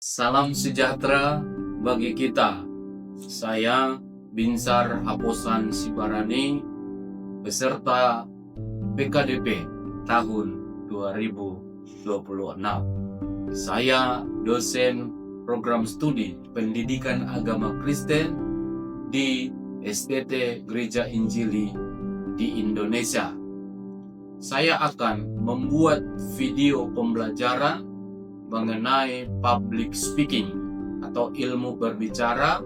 Salam sejahtera bagi kita. Saya Binsar Haposan Sibarani, beserta PKDP tahun 2026. Saya dosen program studi pendidikan agama Kristen di STT Gereja Injili di Indonesia. Saya akan membuat video pembelajaran mengenai public speaking atau ilmu berbicara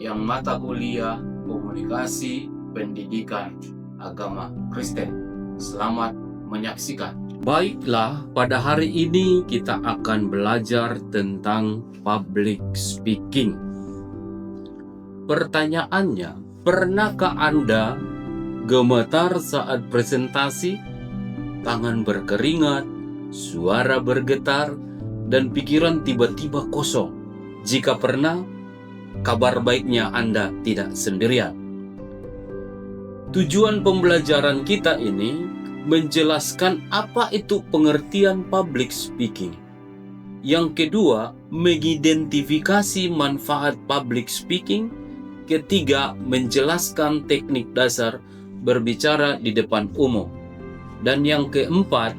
yang mata kuliah komunikasi pendidikan agama Kristen. Selamat menyaksikan. Baiklah, pada hari ini kita akan belajar tentang public speaking. Pertanyaannya, pernahkah Anda gemetar saat presentasi, tangan berkeringat, suara bergetar, dan pikiran tiba-tiba kosong? Jika pernah, kabar baiknya Anda tidak sendirian. Tujuan pembelajaran kita ini menjelaskan apa itu pengertian public speaking. Yang kedua, mengidentifikasi manfaat public speaking. Ketiga, menjelaskan teknik dasar berbicara di depan umum. Dan yang keempat,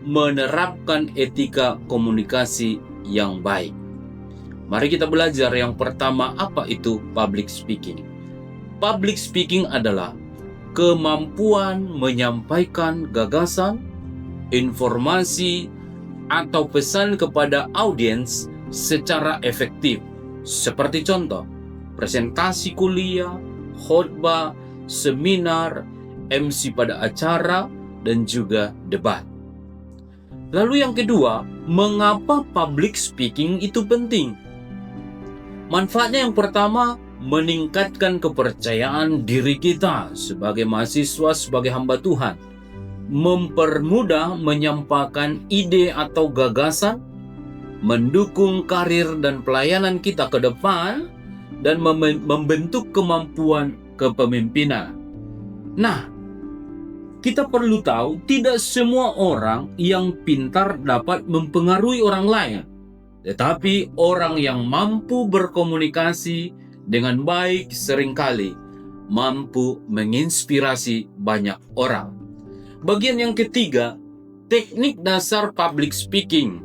menerapkan etika komunikasi yang baik. Mari kita belajar yang pertama, apa itu public speaking. Public speaking adalah kemampuan menyampaikan gagasan, informasi, atau pesan kepada audiens secara efektif. Seperti contoh, presentasi kuliah, khotbah, seminar, MC pada acara, dan juga debat. Lalu yang kedua, mengapa public speaking itu penting? Manfaatnya yang pertama, meningkatkan kepercayaan diri kita sebagai mahasiswa, sebagai hamba Tuhan. Mempermudah menyampaikan ide atau gagasan, mendukung karir dan pelayanan kita ke depan, dan membentuk kemampuan kepemimpinan. Nah, kita perlu tahu, tidak semua orang yang pintar dapat mempengaruhi orang lain. Tetapi orang yang mampu berkomunikasi dengan baik seringkali mampu menginspirasi banyak orang. Bagian yang ketiga, teknik dasar public speaking.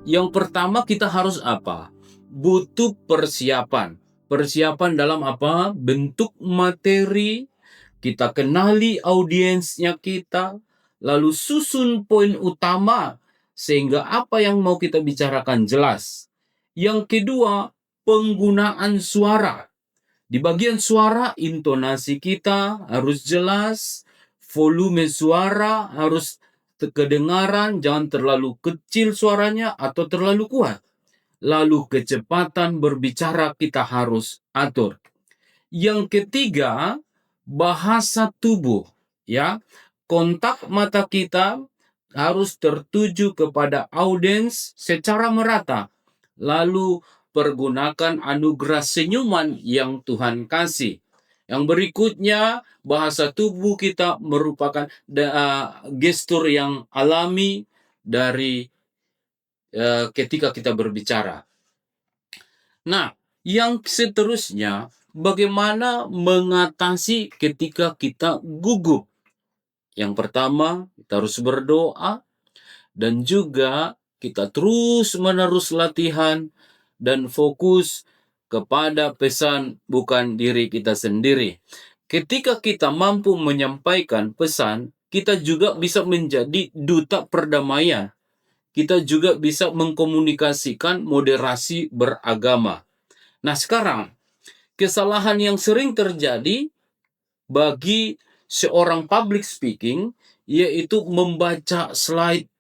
Yang pertama, kita harus apa? Butuh persiapan. Persiapan dalam apa? Bentuk materi, kita kenali audiensnya kita, lalu susun poin utama sehingga apa yang mau kita bicarakan jelas. Yang kedua, penggunaan suara. Di bagian suara, intonasi kita harus jelas, volume suara harus kedengaran, jangan terlalu kecil suaranya atau terlalu kuat. Lalu kecepatan berbicara kita harus atur. Yang ketiga, bahasa tubuh, ya. Kontak mata kita harus tertuju kepada audiens secara merata. Lalu pergunakan anugerah senyuman yang Tuhan kasih. Yang berikutnya, bahasa tubuh kita merupakan gestur yang alami dari ketika kita berbicara. Nah, yang seterusnya, bagaimana mengatasi ketika kita gugup? Yang pertama, kita harus berdoa, dan juga kita terus-menerus latihan dan fokus kepada pesan, bukan diri kita sendiri. Ketika kita mampu menyampaikan pesan, kita juga bisa menjadi duta perdamaian. Kita juga bisa mengkomunikasikan moderasi beragama. Nah, sekarang, kesalahan yang sering terjadi bagi seorang public speaking yaitu membaca slide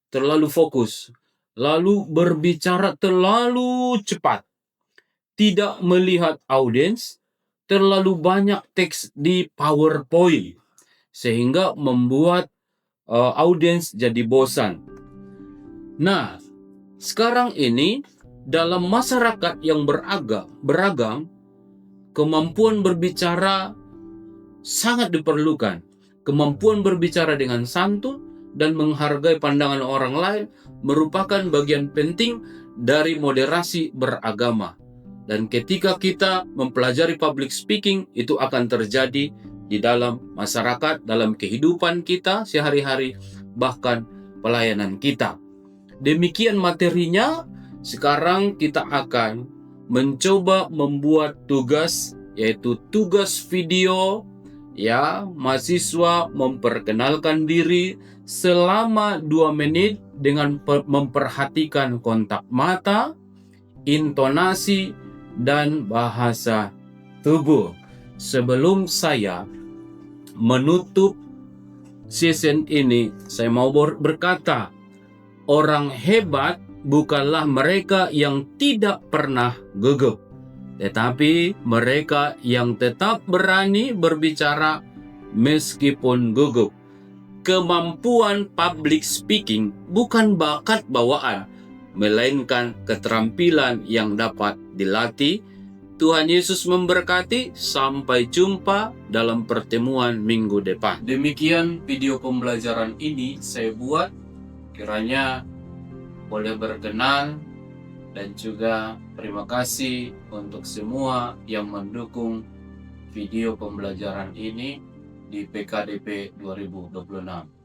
terlalu fokus, lalu berbicara terlalu cepat, tidak melihat audiens, terlalu banyak teks di PowerPoint, sehingga membuat audiens jadi bosan. Nah, sekarang ini dalam masyarakat yang beragam, kemampuan berbicara sangat diperlukan. Kemampuan berbicara dengan santun dan menghargai pandangan orang lain merupakan bagian penting dari moderasi beragama. Dan ketika kita mempelajari public speaking, itu akan terjadi di dalam masyarakat, dalam kehidupan kita sehari-hari, bahkan pelayanan kita. Demikian materinya. Sekarang kita akan mencoba membuat tugas, yaitu tugas video. Ya, mahasiswa memperkenalkan diri selama 2 menit dengan memperhatikan kontak mata, intonasi, dan bahasa tubuh. Sebelum saya menutup season ini, saya mau berkata, orang hebat bukanlah mereka yang tidak pernah gugup, tetapi mereka yang tetap berani berbicara meskipun gugup. Kemampuan public speaking bukan bakat bawaan, melainkan keterampilan yang dapat dilatih. Tuhan Yesus memberkati. Sampai jumpa dalam pertemuan minggu depan. Demikian video pembelajaran ini saya buat. Kiranya boleh berkenan, dan juga terima kasih untuk semua yang mendukung video pembelajaran ini di PKDP 2026.